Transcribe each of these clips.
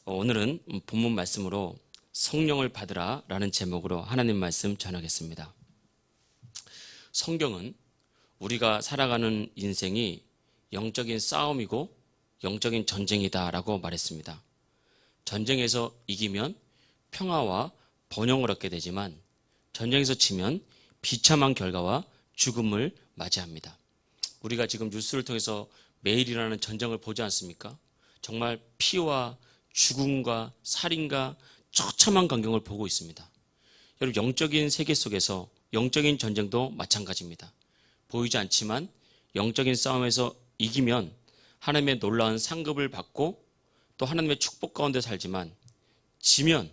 오늘은 본문 말씀으로 성령을 받으라 라는 제목으로 하나님 말씀 전하겠습니다. 성경은 우리가 살아가는 인생이 영적인 싸움이고 영적인 전쟁이다 라고 말했습니다. 전쟁에서 이기면 평화와 번영을 얻게 되지만 전쟁에서 지면 비참한 결과와 죽음을 맞이합니다. 우리가 지금 뉴스를 통해서 매일 일어나는 전쟁을 보지 않습니까? 정말 피와 죽음과 살인과 처참한 광경을 보고 있습니다. 여러분, 영적인 세계 속에서 영적인 전쟁도 마찬가지입니다. 보이지 않지만 영적인 싸움에서 이기면 하나님의 놀라운 상급을 받고 또 하나님의 축복 가운데 살지만 지면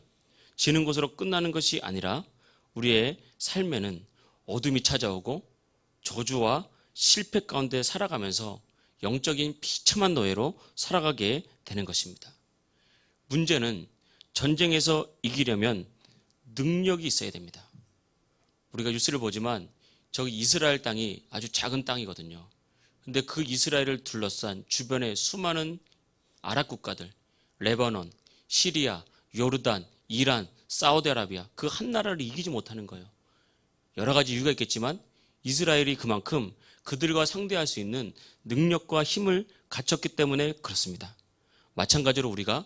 지는 것으로 끝나는 것이 아니라 우리의 삶에는 어둠이 찾아오고 저주와 실패 가운데 살아가면서 영적인 비참한 노예로 살아가게 되는 것입니다. 문제는 전쟁에서 이기려면 능력이 있어야 됩니다. 우리가 뉴스를 보지만 저기 이스라엘 땅이 아주 작은 땅이거든요. 근데 그 이스라엘을 둘러싼 주변의 수많은 아랍 국가들, 레바논, 시리아, 요르단, 이란, 사우디아라비아, 그 한 나라를 이기지 못하는 거예요. 여러 가지 이유가 있겠지만 이스라엘이 그만큼 그들과 상대할 수 있는 능력과 힘을 갖췄기 때문에 그렇습니다. 마찬가지로 우리가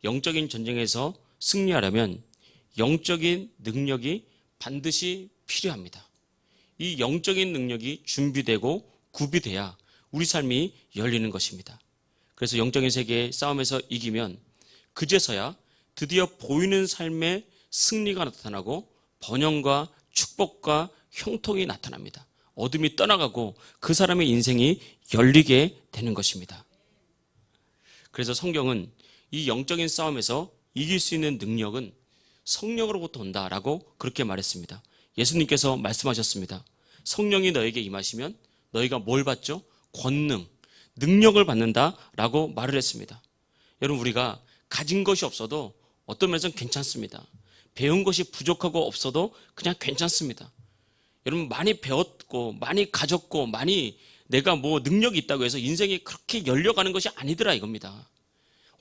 영적인 전쟁에서 승리하려면 영적인 능력이 반드시 필요합니다. 이 영적인 능력이 준비되고 구비돼야 우리 삶이 열리는 것입니다. 그래서 영적인 세계의 싸움에서 이기면 그제서야 드디어 보이는 삶의 승리가 나타나고 번영과 축복과 형통이 나타납니다. 어둠이 떠나가고 그 사람의 인생이 열리게 되는 것입니다. 그래서 성경은 이 영적인 싸움에서 이길 수 있는 능력은 성령으로부터 온다라고 그렇게 말했습니다. 예수님께서 말씀하셨습니다. 성령이 너에게 임하시면 너희가 뭘 받죠? 권능, 능력을 받는다라고 말을 했습니다. 여러분, 우리가 가진 것이 없어도 어떤 면에서는 괜찮습니다. 배운 것이 부족하고 없어도 그냥 괜찮습니다. 여러분, 많이 배웠고 많이 가졌고 많이 내가 뭐 능력이 있다고 해서 인생이 그렇게 열려가는 것이 아니더라 이겁니다.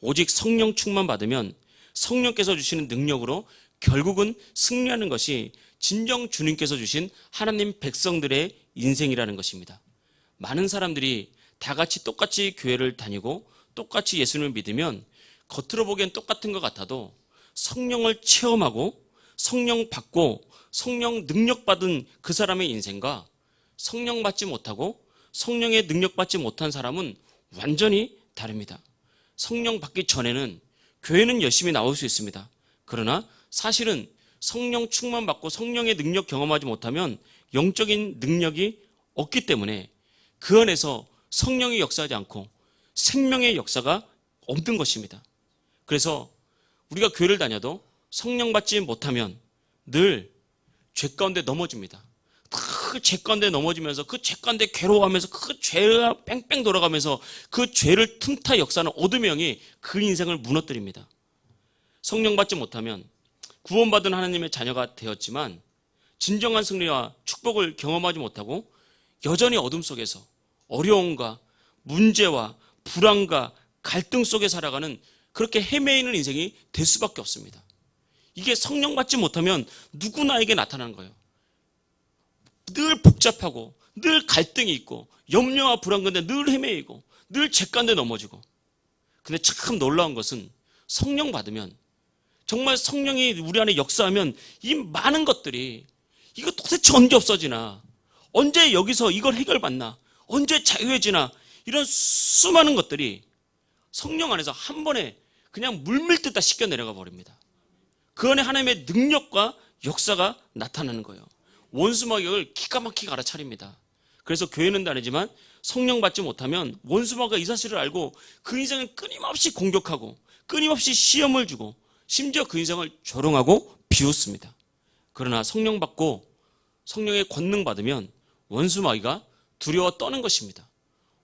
오직 성령 충만 받으면 성령께서 주시는 능력으로 결국은 승리하는 것이 진정 주님께서 주신 하나님 백성들의 인생이라는 것입니다. 많은 사람들이 다 같이 똑같이 교회를 다니고 똑같이 예수님을 믿으면 겉으로 보기엔 똑같은 것 같아도 성령을 체험하고 성령 받고 성령 능력 받은 그 사람의 인생과 성령 받지 못하고 성령의 능력 받지 못한 사람은 완전히 다릅니다. 성령 받기 전에는 교회는 열심히 나올 수 있습니다. 그러나 사실은 성령 충만 받고 성령의 능력 경험하지 못하면 영적인 능력이 없기 때문에 그 안에서 성령이 역사하지 않고 생명의 역사가 없는 것입니다. 그래서 우리가 교회를 다녀도 성령 받지 못하면 늘 죄 가운데 넘어집니다. 그 죄 가운데 넘어지면서 그 죄 가운데 괴로워하면서 그 죄가 뺑뺑 돌아가면서 그 죄를 틈타 역사하는 어둠의 영이 그 인생을 무너뜨립니다. 성령 받지 못하면 구원받은 하나님의 자녀가 되었지만 진정한 승리와 축복을 경험하지 못하고 여전히 어둠 속에서 어려움과 문제와 불안과 갈등 속에 살아가는 그렇게 헤매이는 인생이 될 수밖에 없습니다. 이게 성령 받지 못하면 누구나에게 나타나는 거예요. 늘 복잡하고 늘 갈등이 있고 염려와 불안 가운데 늘 헤매이고 늘 죄 가운데 넘어지고. 근데 참 놀라운 것은 성령 받으면 정말 성령이 우리 안에 역사하면 이 많은 것들이 이거 도대체 언제 없어지나, 언제 여기서 이걸 해결받나, 언제 자유해지나, 이런 수많은 것들이 성령 안에서 한 번에 그냥 물밀듯 다 씻겨 내려가 버립니다. 그 안에 하나님의 능력과 역사가 나타나는 거예요. 원수마귀를 기가 막히게 알아차립니다. 그래서 교회는 다니지만 성령 받지 못하면 원수마귀가 이 사실을 알고 그 인생을 끊임없이 공격하고 끊임없이 시험을 주고 심지어 그 인생을 조롱하고 비웃습니다. 그러나 성령 받고 성령의 권능 받으면 원수마귀가 두려워 떠는 것입니다.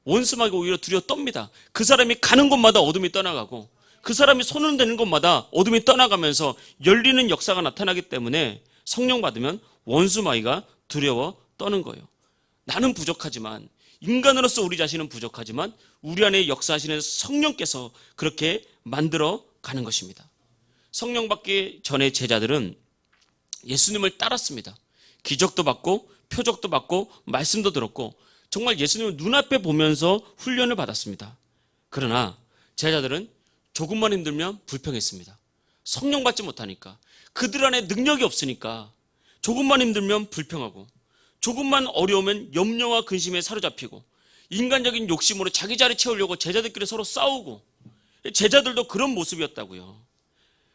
원수마귀가 오히려 두려워 떱니다. 그 사람이 가는 곳마다 어둠이 떠나가고 그 사람이 손을 대는 곳마다 어둠이 떠나가면서 열리는 역사가 나타나기 때문에 성령 받으면 원수마귀가 두려워 떠는 거예요. 나는 부족하지만, 인간으로서 우리 자신은 부족하지만 우리 안에 역사하시는 성령께서 그렇게 만들어 가는 것입니다. 성령 받기 전에 제자들은 예수님을 따랐습니다. 기적도 받고 표적도 받고 말씀도 들었고 정말 예수님을 눈앞에 보면서 훈련을 받았습니다. 그러나 제자들은 조금만 힘들면 불평했습니다. 성령 받지 못하니까, 그들 안에 능력이 없으니까 조금만 힘들면 불평하고, 조금만 어려우면 염려와 근심에 사로잡히고, 인간적인 욕심으로 자기 자리 채우려고 제자들끼리 서로 싸우고, 제자들도 그런 모습이었다고요.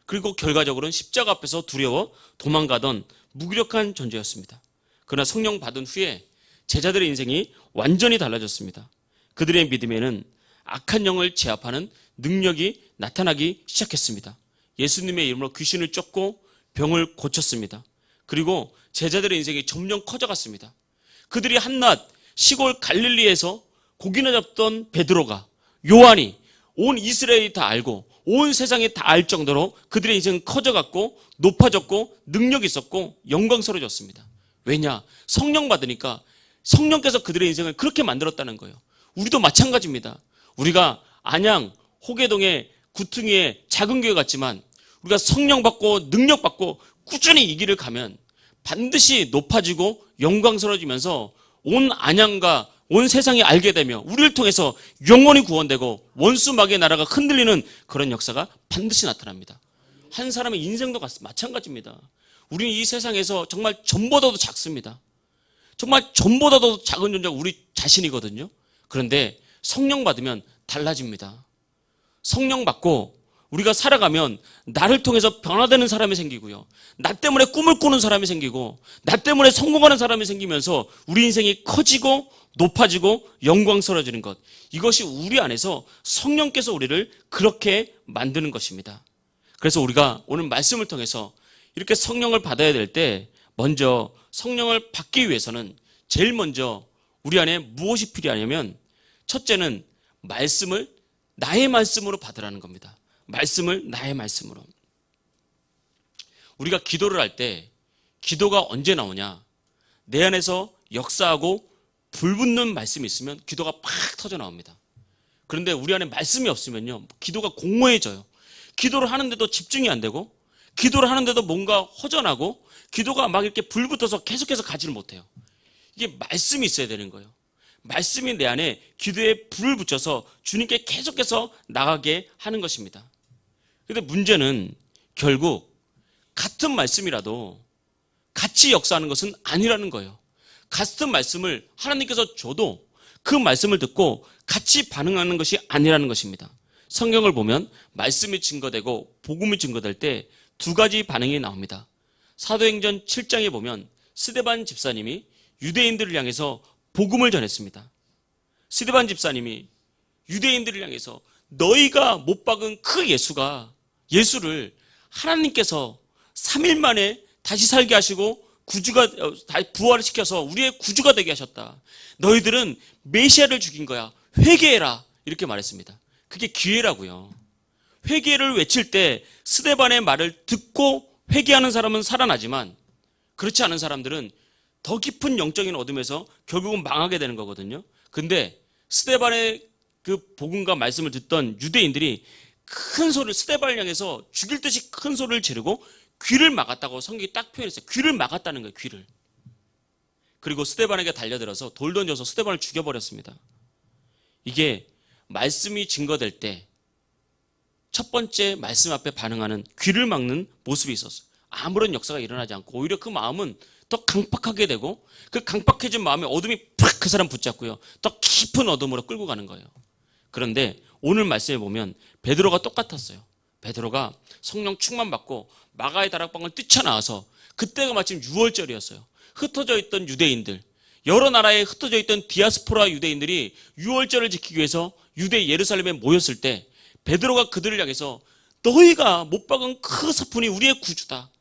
그리고 결과적으로는 십자가 앞에서 두려워 도망가던 무기력한 존재였습니다. 그러나 성령 받은 후에 제자들의 인생이 완전히 달라졌습니다. 그들의 믿음에는 악한 영을 제압하는 능력이 나타나기 시작했습니다. 예수님의 이름으로 귀신을 쫓고 병을 고쳤습니다. 그리고 제자들의 인생이 점점 커져갔습니다. 그들이 한낮 시골 갈릴리에서 고기나 잡던 베드로가, 요한이 온 이스라엘이 다 알고 온 세상이 다 알 정도로 그들의 인생은 커져갔고 높아졌고 능력이 있었고 영광스러워졌습니다. 왜냐? 성령 받으니까 성령께서 그들의 인생을 그렇게 만들었다는 거예요. 우리도 마찬가지입니다. 우리가 안양, 호계동의 구퉁이의 작은 교회 같지만 우리가 성령 받고 능력 받고 꾸준히 이 길을 가면 반드시 높아지고 영광스러워지면서 온 안양과 온 세상이 알게 되며 우리를 통해서 영원히 구원되고 원수마귀의 나라가 흔들리는 그런 역사가 반드시 나타납니다. 한 사람의 인생도 마찬가지입니다. 우리는 이 세상에서 정말 전보다도 작습니다. 정말 전보다도 작은 존재가 우리 자신이거든요. 그런데 성령 받으면 달라집니다. 성령 받고 우리가 살아가면 나를 통해서 변화되는 사람이 생기고요. 나 때문에 꿈을 꾸는 사람이 생기고 나 때문에 성공하는 사람이 생기면서 우리 인생이 커지고 높아지고 영광스러워지는 것. 이것이 우리 안에서 성령께서 우리를 그렇게 만드는 것입니다. 그래서 우리가 오늘 말씀을 통해서 이렇게 성령을 받아야 될 때 먼저 성령을 받기 위해서는 제일 먼저 우리 안에 무엇이 필요하냐면 첫째는 말씀을 나의 말씀으로 받으라는 겁니다. 말씀을 나의 말씀으로. 우리가 기도를 할 때 기도가 언제 나오냐? 내 안에서 역사하고 불붙는 말씀이 있으면 기도가 팍 터져 나옵니다. 그런데 우리 안에 말씀이 없으면요, 기도가 공허해져요. 기도를 하는데도 집중이 안 되고 기도를 하는데도 뭔가 허전하고 기도가 막 이렇게 불붙어서 계속해서 가지를 못해요. 이게 말씀이 있어야 되는 거예요. 말씀이 내 안에 기도에 불을 붙여서 주님께 계속해서 나가게 하는 것입니다. 그런데 문제는 결국 같은 말씀이라도 같이 역사하는 것은 아니라는 거예요. 같은 말씀을 하나님께서 줘도 그 말씀을 듣고 같이 반응하는 것이 아니라는 것입니다. 성경을 보면 말씀이 증거되고 복음이 증거될 때 두 가지 반응이 나옵니다. 사도행전 7장에 보면 스데반 집사님이 유대인들을 향해서 복음을 전했습니다. 스데반 집사님이 유대인들을 향해서 너희가 못 박은 그 예수를 하나님께서 3일 만에 다시 살게 하시고 부활을 시켜서 우리의 구주가 되게 하셨다. 너희들은 메시아를 죽인 거야. 회개해라. 이렇게 말했습니다. 그게 기회라고요. 회개를 외칠 때 스데반의 말을 듣고 회개하는 사람은 살아나지만 그렇지 않은 사람들은 더 깊은 영적인 어둠에서 결국은 망하게 되는 거거든요. 근데 스데반의 그 복음과 말씀을 듣던 유대인들이 큰 소리를 스데반을 향해서 죽일 듯이 큰 소리를 지르고 귀를 막았다고 성경이 딱 표현했어요. 귀를 막았다는 거예요. 귀를. 그리고 스데반에게 달려들어서 돌 던져서 스데반을 죽여버렸습니다. 이게 말씀이 증거될 때 첫 번째 말씀 앞에 반응하는 귀를 막는 모습이 있었어요. 아무런 역사가 일어나지 않고 오히려 그 마음은 더 강팍하게 되고 그 강팍해진 마음에 어둠이 팍 그 사람 붙잡고요. 더 깊은 어둠으로 끌고 가는 거예요. 그런데 오늘 말씀에 보면 베드로가 똑같았어요. 베드로가 성령 충만 받고 마가의 다락방을 뛰쳐나와서 그때가 마침 6월절이었어요. 흩어져 있던 유대인들, 여러 나라에 흩어져 있던 디아스포라 유대인들이 6월절을 지키기 위해서 유대 예루살렘에 모였을 때 베드로가 그들을 향해서 너희가 못 박은 그 사푼이 우리의 구주다.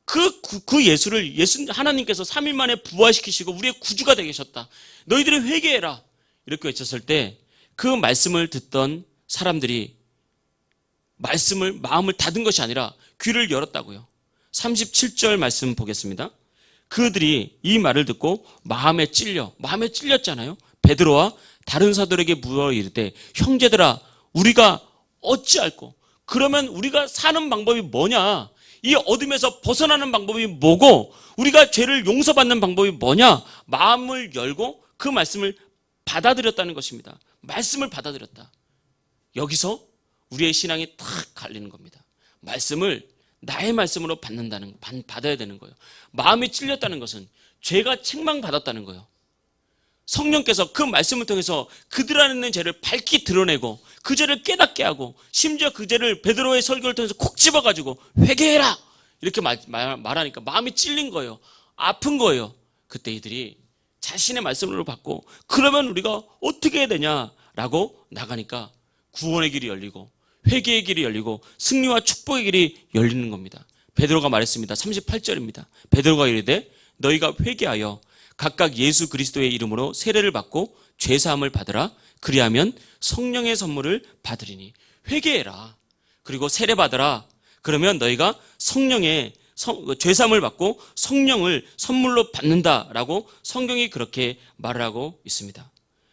그 예수를 하나님께서 3일 만에 부활시키시고 우리의 구주가 되게 하셨다. 너희들이 회개해라. 이렇게 외쳤을 때 그 말씀을 듣던 사람들이 마음을 닫은 것이 아니라 귀를 열었다고요. 37절 말씀 보겠습니다. 그들이 이 말을 듣고 마음에 찔렸잖아요. 베드로와 다른 사도에게 물어 이르되 형제들아 우리가 어찌할꼬 그러면 우리가 사는 방법이 뭐냐? 이 어둠에서 벗어나는 방법이 뭐고 우리가 죄를 용서받는 방법이 뭐냐? 마음을 열고 그 말씀을 받아들였다는 것입니다. 말씀을 받아들였다. 여기서 우리의 신앙이 탁 갈리는 겁니다. 말씀을 나의 말씀으로 받아야 되는 거예요. 마음이 찔렸다는 것은 죄가 책망받았다는 거예요. 성령께서 그 말씀을 통해서 그들 안에 있는 죄를 밝히 드러내고 그 죄를 깨닫게 하고 심지어 그 죄를 베드로의 설교를 통해서 콕 집어가지고 회개해라 이렇게 말하니까 마음이 찔린 거예요. 아픈 거예요. 그때 이들이 자신의 말씀으로 받고 그러면 우리가 어떻게 해야 되냐라고 나가니까 구원의 길이 열리고 회개의 길이 열리고 승리와 축복의 길이 열리는 겁니다. 베드로가 말했습니다. 38절입니다. 베드로가 이르되 너희가 회개하여 각각 예수 그리스도의 이름으로 세례를 받고 죄사함을 받으라. 그리하면 성령의 선물을 받으리니. 회개해라. 그리고 세례 받으라. 그러면 너희가 성령의 죄사함을 받고 성령을 선물로 받는다라고 성경이 그렇게 말을 하고 있습니다.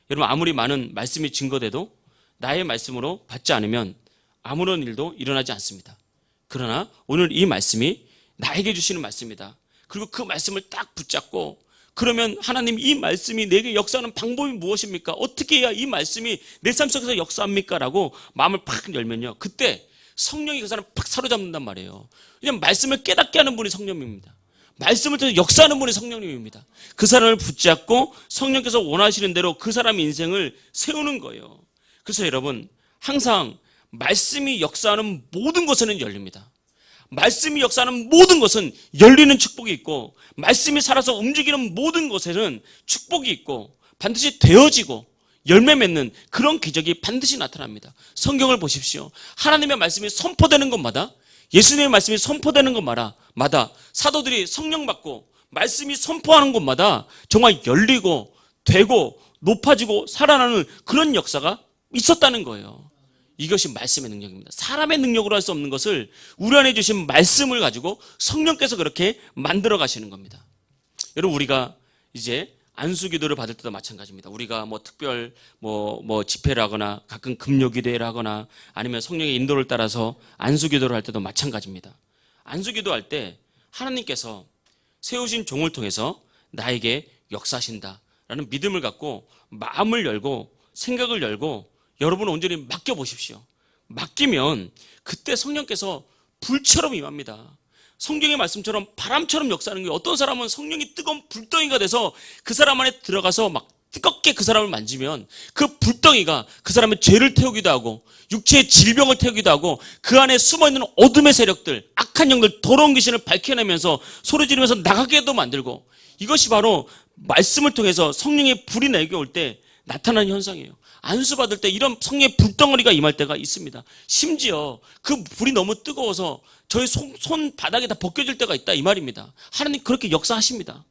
여러분 아무리 많은 말씀이 증거돼도 나의 말씀으로 받지 않으면 아무런 일도 일어나지 않습니다. 그러나 오늘 이 말씀이 나에게 주시는 말씀이다. 그리고 그 말씀을 딱 붙잡고 그러면 하나님 이 말씀이 내게 역사하는 방법이 무엇입니까? 어떻게 해야 이 말씀이 내 삶 속에서 역사합니까? 라고 마음을 팍 열면요. 그때 성령이 그 사람을 팍 사로잡는단 말이에요. 왜냐하면 말씀을 깨닫게 하는 분이 성령님입니다. 말씀을 통해서 역사하는 분이 성령님입니다. 그 사람을 붙잡고 성령께서 원하시는 대로 그 사람의 인생을 세우는 거예요. 그래서 여러분 항상 말씀이 역사하는 모든 것에는 열립니다. 말씀이 역사하는 모든 것은 열리는 축복이 있고 말씀이 살아서 움직이는 모든 것에는 축복이 있고 반드시 되어지고 열매 맺는 그런 기적이 반드시 나타납니다. 성경을 보십시오. 하나님의 말씀이 선포되는 것마다 예수님의 말씀이 선포되는 것마다 사도들이 성령 받고 말씀이 선포하는 곳마다 정말 열리고 되고 높아지고 살아나는 그런 역사가 있었다는 거예요. 이것이 말씀의 능력입니다. 사람의 능력으로 할 수 없는 것을 우리 안에 주신 말씀을 가지고 성령께서 그렇게 만들어 가시는 겁니다. 여러분 우리가 이제 안수기도를 받을 때도 마찬가지입니다. 우리가 특별 집회를 하거나 가끔 금요기도회를 하거나 아니면 성령의 인도를 따라서 안수기도를 할 때도 마찬가지입니다. 안수기도 할 때 하나님께서 세우신 종을 통해서 나에게 역사하신다라는 믿음을 갖고 마음을 열고 생각을 열고 여러분은 온전히 맡겨보십시오. 맡기면 그때 성령께서 불처럼 임합니다. 성경의 말씀처럼 바람처럼 역사하는 거예요. 어떤 사람은 성령이 뜨거운 불덩이가 돼서 그 사람 안에 들어가서 막 뜨겁게 그 사람을 만지면 그 불덩이가 그 사람의 죄를 태우기도 하고 육체의 질병을 태우기도 하고 그 안에 숨어있는 어둠의 세력들, 악한 영들, 더러운 귀신을 밝혀내면서 소리 지르면서 나가게도 만들고 이것이 바로 말씀을 통해서 성령의 불이 내게 올 때 나타나는 현상이에요. 안수받을 때 이런 성령의 불덩어리가 임할 때가 있습니다. 심지어 그 불이 너무 뜨거워서 저희 손바닥이 다 벗겨질 때가 있다 이 말입니다. 하나님 그렇게 역사하십니다.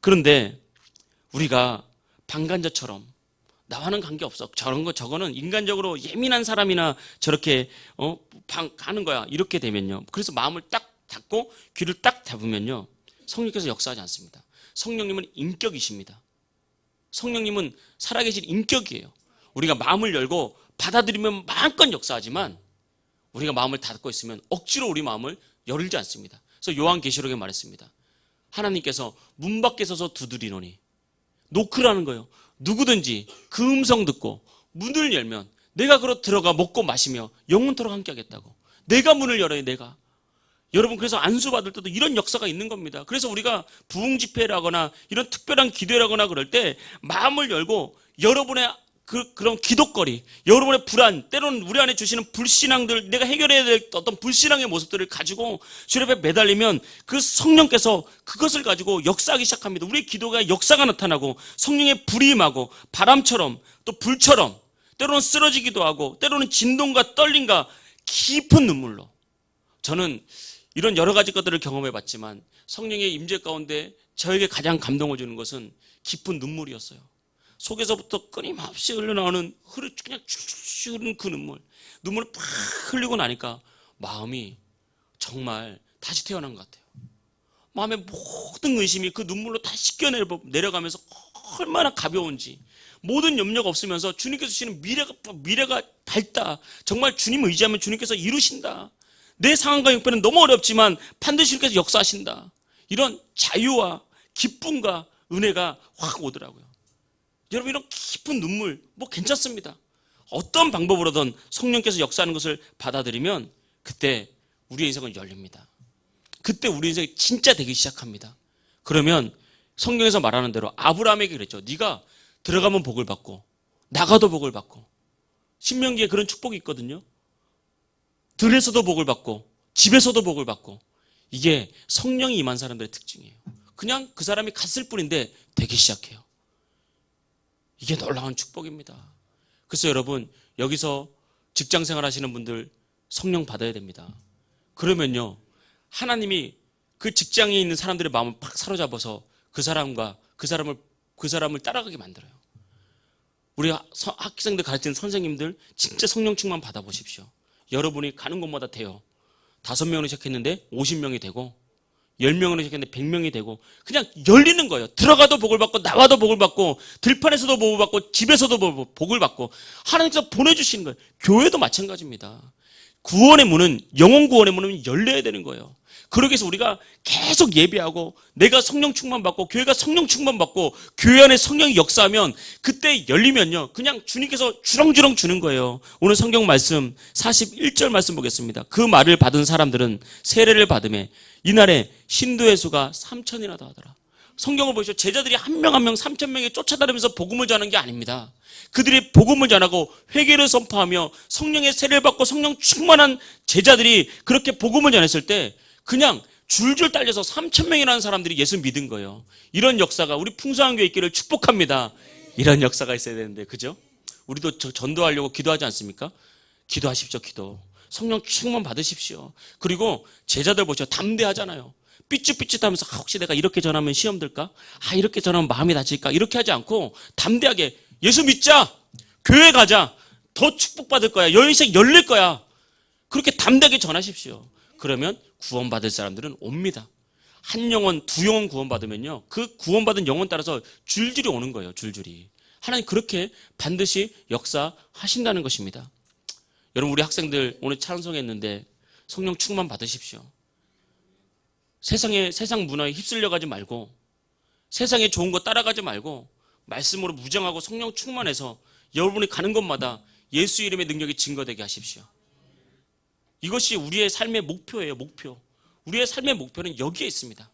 그런데 우리가 방관자처럼 나와는 관계없어. 저거는 인간적으로 예민한 사람이나 저렇게 가는 거야. 이렇게 되면요. 그래서 마음을 딱 닫고 귀를 딱 닫으면요. 성령께서 역사하지 않습니다. 성령님은 인격이십니다. 성령님은 살아계신 인격이에요. 우리가 마음을 열고 받아들이면 마음껏 역사하지만 우리가 마음을 닫고 있으면 억지로 우리 마음을 열지 않습니다. 그래서 요한계시록에 말했습니다. 하나님께서 문 밖에 서서 두드리노니 노크라는 거예요. 누구든지 그 음성 듣고 문을 열면 내가 그로 들어가 먹고 마시며 영원토록 함께 하겠다고. 내가 문을 열어요. 내가. 여러분 그래서 안수 받을 때도 이런 역사가 있는 겁니다. 그래서 우리가 부흥 집회를 하거나 이런 특별한 기도를 하거나 그럴 때 마음을 열고 여러분의 그런 기도거리, 여러분의 불안, 때로는 우리 안에 주시는 불신앙들, 내가 해결해야 될 어떤 불신앙의 모습들을 가지고 주님 앞에 매달리면 그 성령께서 그것을 가지고 역사하기 시작합니다. 우리의 기도가 역사가 나타나고 성령의 불이 임하고 바람처럼 또 불처럼 때로는 쓰러지기도 하고 때로는 진동과 떨림과 깊은 눈물로. 저는 이런 여러 가지 것들을 경험해 봤지만 성령의 임재 가운데 저에게 가장 감동을 주는 것은 깊은 눈물이었어요. 속에서부터 끊임없이 흘러나오는 그냥 쭉 흐르는 그 눈물을 팍 흘리고 나니까 마음이 정말 다시 태어난 것 같아요. 마음의 모든 의심이 그 눈물로 다 씻겨 내려가면서 얼마나 가벼운지 모든 염려가 없으면서 주님께서 주시는 미래가 밝다. 정말 주님 의지하면 주님께서 이루신다. 내 상황과 형편은 너무 어렵지만 반드시 주님께서 역사하신다. 이런 자유와 기쁨과 은혜가 확 오더라고요. 여러분, 이런 깊은 눈물 괜찮습니다. 어떤 방법으로든 성령께서 역사하는 것을 받아들이면 그때 우리의 인생은 열립니다. 그때 우리 인생이 진짜 되기 시작합니다. 그러면 성경에서 말하는 대로 아브라함에게 그랬죠. 네가 들어가면 복을 받고 나가도 복을 받고, 신명기에 그런 축복이 있거든요. 들에서도 복을 받고 집에서도 복을 받고. 이게 성령이 임한 사람들의 특징이에요. 그냥 그 사람이 갔을 뿐인데 되기 시작해요. 이게 놀라운 축복입니다. 그래서 여러분, 여기서 직장생활 하시는 분들 성령 받아야 됩니다. 그러면요, 하나님이 그 직장에 있는 사람들의 마음을 팍 사로잡아서 그 사람을 따라가게 만들어요. 우리 학생들 가르치는 선생님들 진짜 성령 충만 받아보십시오. 여러분이 가는 곳마다 돼요. 5명으로 시작했는데 50명이 되고, 10명으로 시작했는데 100명이 되고, 그냥 열리는 거예요. 들어가도 복을 받고 나와도 복을 받고 들판에서도 복을 받고 집에서도 복을 받고 하나님께서 보내주시는 거예요. 교회도 마찬가지입니다. 구원의 문은, 영혼 구원의 문은 열려야 되는 거예요. 그러기 위해서 우리가 계속 예배하고 내가 성령 충만 받고 교회가 성령 충만 받고 교회 안에 성령이 역사하면 그때 열리면요, 그냥 주님께서 주렁주렁 주는 거예요. 오늘 성경 말씀 41절 말씀 보겠습니다. 그 말을 받은 사람들은 세례를 받음에 이날에 신도의 수가 3,000이나 더하더라. 성경을 보시죠. 제자들이 한 명 한 명 3,000명에 쫓아다니면서 복음을 전하는 게 아닙니다. 그들이 복음을 전하고 회개를 선포하며 성령의 세례를 받고 성령 충만한 제자들이 그렇게 복음을 전했을 때 그냥 줄줄 딸려서 3,000명이라는 사람들이 예수 믿은 거예요. 이런 역사가 우리 풍성한 교회 있기를 축복합니다. 이런 역사가 있어야 되는데, 그죠? 우리도 전도하려고 기도하지 않습니까? 기도하십시오. 기도. 성령 충만 받으십시오. 그리고 제자들 보시죠. 담대하잖아요. 삐쭉삐쭉하면서 혹시 내가 이렇게 전하면 시험 들까? 이렇게 전하면 마음이 다칠까? 이렇게 하지 않고 담대하게 예수 믿자. 교회 가자. 더 축복받을 거야. 인생 열릴 거야. 그렇게 담대하게 전하십시오. 그러면 구원받을 사람들은 옵니다. 한 영혼, 2영혼 구원받으면요, 그 구원받은 영혼 따라서 줄줄이 오는 거예요. 줄줄이. 하나님 그렇게 반드시 역사하신다는 것입니다. 여러분, 우리 학생들 오늘 찬송했는데 성령 충만 받으십시오. 세상 문화에 휩쓸려 가지 말고, 세상에 좋은 거 따라가지 말고 말씀으로 무장하고 성령 충만해서 여러분이 가는 곳마다 예수 이름의 능력이 증거되게 하십시오. 이것이 우리의 삶의 목표예요. 목표. 우리의 삶의 목표는 여기에 있습니다.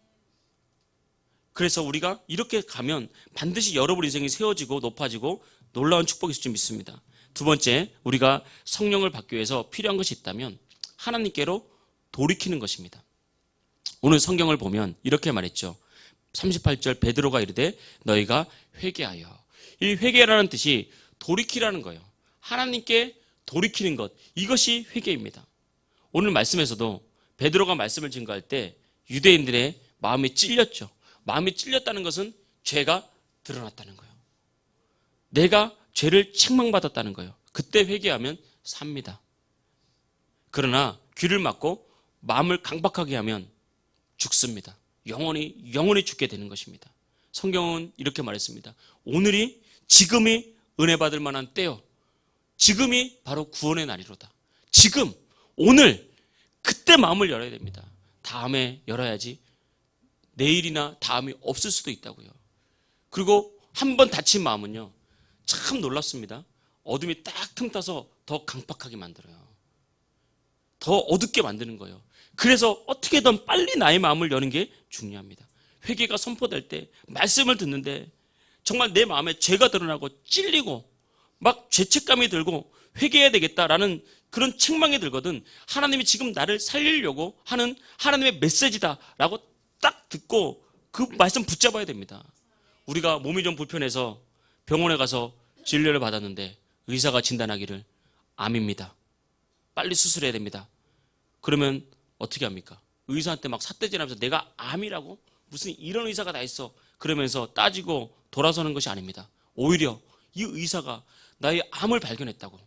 그래서 우리가 이렇게 가면 반드시 여러분 인생이 세워지고 높아지고 놀라운 축복이 있을 줄 믿습니다. 두 번째, 우리가 성령을 받기 위해서 필요한 것이 있다면 하나님께로 돌이키는 것입니다. 오늘 성경을 보면 이렇게 말했죠. 38절 베드로가 이르되 너희가 회개하여. 이 회개라는 뜻이 돌이키라는 거예요. 하나님께 돌이키는 것, 이것이 회개입니다. 오늘 말씀에서도 베드로가 말씀을 증거할 때 유대인들의 마음이 찔렸죠. 마음이 찔렸다는 것은 죄가 드러났다는 거예요. 내가 죄를 책망받았다는 거예요. 그때 회개하면 삽니다. 그러나 귀를 막고 마음을 강박하게 하면 죽습니다. 영원히 죽게 되는 것입니다. 성경은 이렇게 말했습니다. 오늘이, 지금이 은혜 받을 만한 때요. 지금이 바로 구원의 날이로다. 지금, 오늘, 그때 마음을 열어야 됩니다. 다음에 열어야지 내일이나 다음이 없을 수도 있다고요. 그리고 한 번 다친 마음은요, 참 놀랍습니다. 어둠이 딱 틈타서 더 강박하게 만들어요. 더 어둡게 만드는 거예요. 그래서 어떻게든 빨리 나의 마음을 여는 게 중요합니다. 회개가 선포될 때, 말씀을 듣는데 정말 내 마음에 죄가 드러나고 찔리고 막 죄책감이 들고 회개해야 되겠다라는 그런 책망이 들거든 하나님이 지금 나를 살리려고 하는 하나님의 메시지다라고 딱 듣고 그 말씀 붙잡아야 됩니다. 우리가 몸이 좀 불편해서 병원에 가서 진료를 받았는데 의사가 진단하기를 암입니다. 빨리 수술해야 됩니다. 그러면 어떻게 합니까? 의사한테 막 삿대질하면서 내가 암이라고? 무슨 이런 의사가 다 있어? 그러면서 따지고 돌아서는 것이 아닙니다. 오히려 이 의사가 나의 암을 발견했다고,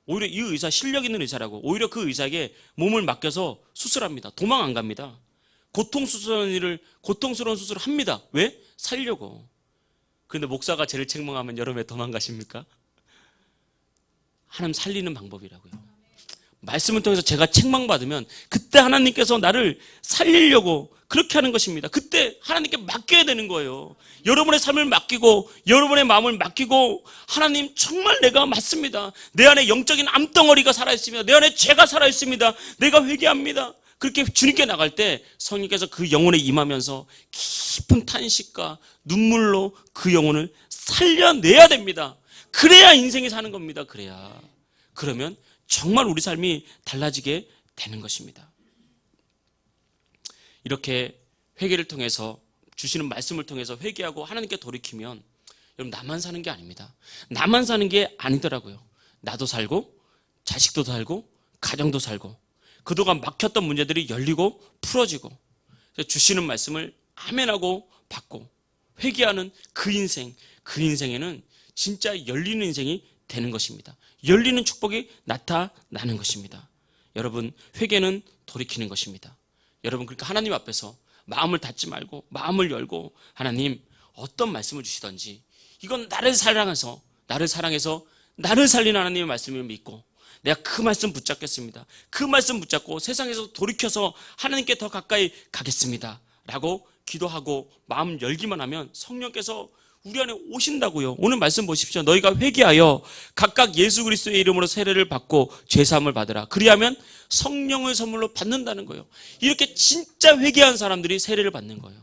오히려 이 의사 실력 있는 의사라고, 오히려 그 의사에게 몸을 맡겨서 수술합니다. 도망 안 갑니다. 고통스러운 수술을 합니다. 왜? 살려고. 그런데 목사가 죄를 책망하면 여러분 왜 도망가십니까? 하나님 살리는 방법이라고요. 말씀을 통해서 제가 책망받으면 그때 하나님께서 나를 살리려고 그렇게 하는 것입니다. 그때 하나님께 맡겨야 되는 거예요. 여러분의 삶을 맡기고 여러분의 마음을 맡기고, 하나님 정말 내가 맞습니다. 내 안에 영적인 암덩어리가 살아있습니다. 내 안에 죄가 살아있습니다. 내가 회개합니다. 그렇게 주님께 나갈 때 성령께서 그 영혼에 임하면서 깊은 탄식과 눈물로 그 영혼을 살려내야 됩니다. 그래야 인생이 사는 겁니다. 그러면 정말 우리 삶이 달라지게 되는 것입니다. 이렇게 회개를 통해서, 주시는 말씀을 통해서 회개하고 하나님께 돌이키면 여러분 나만 사는 게 아닙니다. 나만 사는 게 아니더라고요. 나도 살고 자식도 살고 가정도 살고, 그동안 막혔던 문제들이 열리고 풀어지고, 주시는 말씀을 아멘하고 받고 회개하는 그 인생에는 진짜 열리는 인생이 되는 것입니다. 열리는 축복이 나타나는 것입니다. 여러분, 회개는 돌이키는 것입니다. 여러분, 그러니까 하나님 앞에서 마음을 닫지 말고 마음을 열고, 하나님 어떤 말씀을 주시든지 이건 나를 사랑해서 나를 살리는 하나님의 말씀을 믿고 내가 그 말씀 붙잡겠습니다. 그 말씀 붙잡고 세상에서 돌이켜서 하나님께 더 가까이 가겠습니다 라고 기도하고 마음 열기만 하면 성령께서 우리 안에 오신다고요. 오늘 말씀 보십시오. 너희가 회개하여 각각 예수 그리스도의 이름으로 세례를 받고 죄사함을 받으라. 그리하면 성령을 선물로 받는다는 거예요. 이렇게 진짜 회개한 사람들이 세례를 받는 거예요.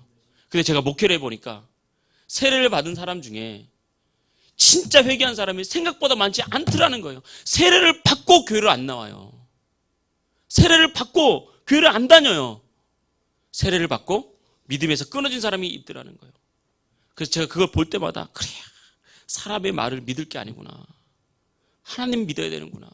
근데 제가 목회를 해보니까 세례를 받은 사람 중에 진짜 회개한 사람이 생각보다 많지 않더라는 거예요. 세례를 받고 교회를 안 나와요. 세례를 받고 교회를 안 다녀요. 세례를 받고 믿음에서 끊어진 사람이 있더라는 거예요. 그래서 제가 그걸 볼 때마다, 그래, 사람의 말을 믿을 게 아니구나. 하나님 믿어야 되는구나.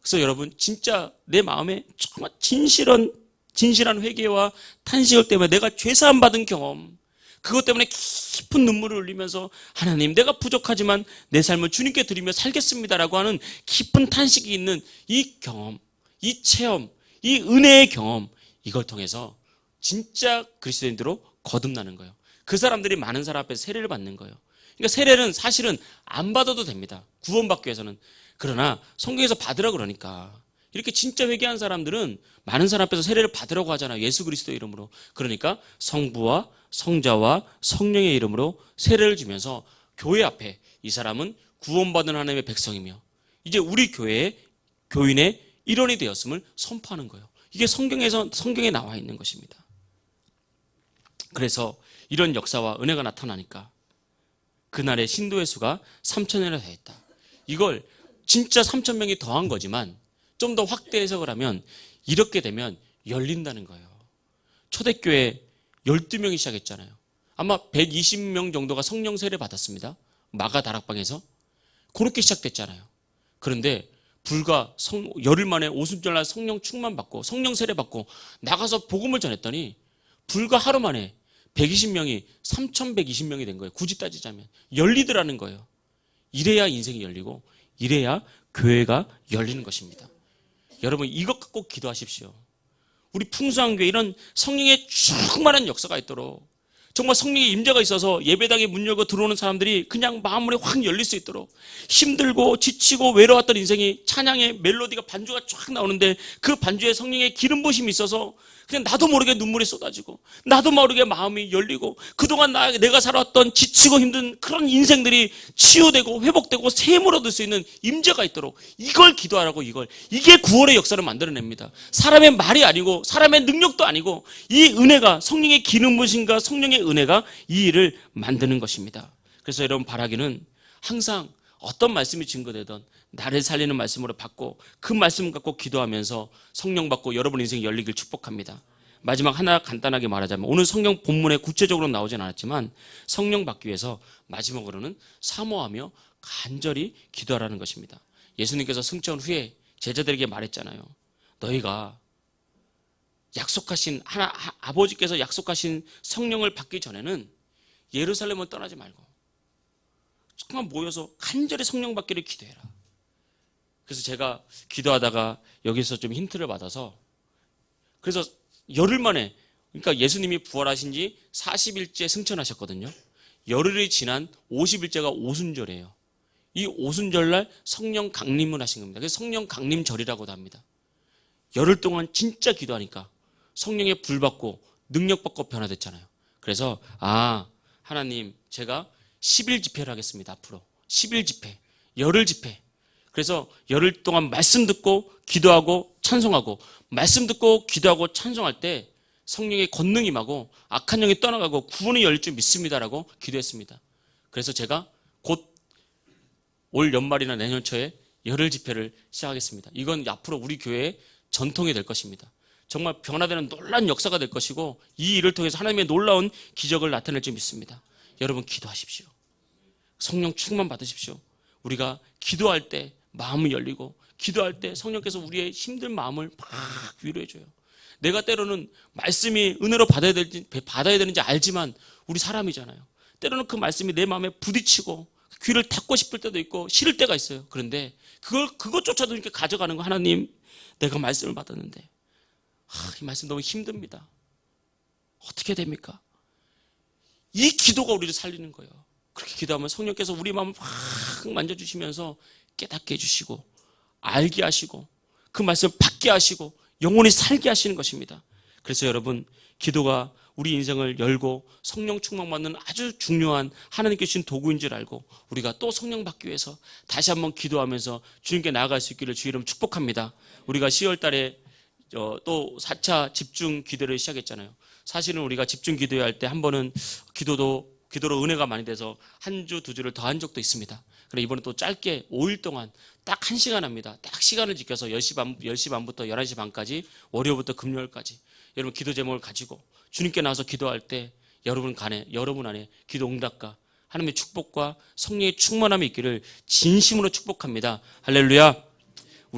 그래서 여러분, 진짜 내 마음에 정말 진실한 회개와 탄식을 때문에 내가 죄사함 받은 경험, 그것 때문에 깊은 눈물을 흘리면서 하나님, 내가 부족하지만 내 삶을 주님께 드리며 살겠습니다라고 하는 깊은 탄식이 있는 이 경험, 이 체험, 이 은혜의 경험, 이걸 통해서 진짜 그리스도인들로 거듭나는 거예요. 그 사람들이 많은 사람 앞에서 세례를 받는 거예요. 그러니까 세례는 사실은 안 받아도 됩니다. 구원받기 위해서는. 그러나 성경에서 받으라 그러니까, 이렇게 진짜 회개한 사람들은 많은 사람 앞에서 세례를 받으라고 하잖아요. 예수 그리스도 이름으로. 그러니까 성부와 성자와 성령의 이름으로 세례를 주면서 교회 앞에 이 사람은 구원받은 하나님의 백성이며 이제 우리 교회의 교인의 일원이 되었음을 선포하는 거예요. 이게 성경에 나와 있는 것입니다. 그래서 이런 역사와 은혜가 나타나니까 그날의 신도의 수가 3,000이나 되었다. 이걸 진짜 3,000명이 더한 거지만 좀 더 확대 해석을 하면 이렇게 되면 열린다는 거예요. 초대교회 12명이 시작했잖아요. 아마 120명 정도가 성령 세례 받았습니다. 마가 다락방에서. 그렇게 시작됐잖아요. 그런데 불과 열흘 만에 오순절날 성령 충만 받고 성령 세례 받고 나가서 복음을 전했더니 불과 하루 만에 120명이 3,120명이 된 거예요. 굳이 따지자면. 열리더라는 거예요. 이래야 인생이 열리고 이래야 교회가 열리는 것입니다. 여러분, 이것 갖고 기도하십시오. 우리 풍성한 교회 이런 성령의 충만한 역사가 있도록, 정말 성령의 임재가 있어서 예배당에 문 열고 들어오는 사람들이 그냥 마음으로 확 열릴 수 있도록, 힘들고 지치고 외로웠던 인생이 찬양의 멜로디가 반주가 쫙 나오는데 그 반주에 성령의 기름 부심이 있어서 그냥 나도 모르게 눈물이 쏟아지고 나도 모르게 마음이 열리고 그동안 내가 살아왔던 지치고 힘든 그런 인생들이 치유되고 회복되고 샘을 얻을 수 있는 임재가 있도록, 이걸 기도하라고. 이게 구원의 역사를 만들어냅니다. 사람의 말이 아니고 사람의 능력도 아니고 이 은혜가, 성령의 기름 부심과 성령의 은혜가 이 일을 만드는 것입니다. 그래서 여러분, 바라기는 항상 어떤 말씀이 증거되든 나를 살리는 말씀으로 받고 그 말씀 갖고 기도하면서 성령 받고 여러분 인생이 열리길 축복합니다. 마지막 하나 간단하게 말하자면, 오늘 성경 본문에 구체적으로 나오진 않았지만 성령 받기 위해서 마지막으로는 사모하며 간절히 기도하라는 것입니다. 예수님께서 승천 후에 제자들에게 말했잖아요. 너희가 약속하신 아버지께서 약속하신 성령을 받기 전에는 예루살렘을 떠나지 말고 정말 모여서 간절히 성령 받기를 기도해라. 그래서 제가 기도하다가 여기서 좀 힌트를 받아서, 그래서 열흘 만에, 그러니까 예수님이 부활하신 지 40일째 승천하셨거든요. 열흘이 지난 50일째가 오순절이에요. 이 오순절날 성령 강림을 하신 겁니다. 그래서 성령 강림절이라고도 합니다. 열흘 동안 진짜 기도하니까 성령의 불 받고 능력 받고 변화됐잖아요. 그래서 하나님 제가 10일 집회를 하겠습니다. 앞으로 10일 집회, 열흘 집회. 그래서 열흘 동안 말씀 듣고 기도하고 찬송하고, 말씀 듣고 기도하고 찬송할 때 성령의 권능이 임하고 악한 영이 떠나가고 구원이 열릴 줄 믿습니다라고 기도했습니다. 그래서 제가 곧 올 연말이나 내년 초에 열흘 집회를 시작하겠습니다. 이건 앞으로 우리 교회의 전통이 될 것입니다. 정말 변화되는 놀라운 역사가 될 것이고, 이 일을 통해서 하나님의 놀라운 기적을 나타낼 줄 믿습니다. 여러분 기도하십시오. 성령 충만 받으십시오. 우리가 기도할 때 마음이 열리고, 기도할 때 성령께서 우리의 힘든 마음을 막 위로해줘요. 내가 때로는 말씀이 은혜로 받아야 되는지 알지만 우리 사람이잖아요. 때로는 그 말씀이 내 마음에 부딪히고 귀를 닫고 싶을 때도 있고 싫을 때가 있어요. 그런데 그것조차도 이렇게 가져가는 거, 하나님 내가 말씀을 받았는데 이 말씀 너무 힘듭니다. 어떻게 됩니까? 이 기도가 우리를 살리는 거예요. 그렇게 기도하면 성령께서 우리 마음을 확 만져주시면서 깨닫게 해주시고, 알게 하시고, 그 말씀을 받게 하시고 영혼이 살게 하시는 것입니다. 그래서 여러분, 기도가 우리 인생을 열고 성령 충만받는 아주 중요한 하나님께 주신 도구인 줄 알고, 우리가 또 성령 받기 위해서 다시 한번 기도하면서 주님께 나아갈 수 있기를 주 이름 축복합니다. 우리가 10월 달에 또 4차 집중 기도를 시작했잖아요. 사실은 우리가 집중 기도할 때 한 번은 기도로 은혜가 많이 돼서 한 주, 두 주를 더 한 적도 있습니다. 그럼 이번에 또 짧게 5일 동안 딱 1시간 합니다. 딱 시간을 지켜서 10시 반부터 11시 반까지, 월요일부터 금요일까지 여러분 기도 제목을 가지고 주님께 나와서 기도할 때 여러분 안에 기도 응답과 하나님의 축복과 성령의 충만함이 있기를 진심으로 축복합니다. 할렐루야.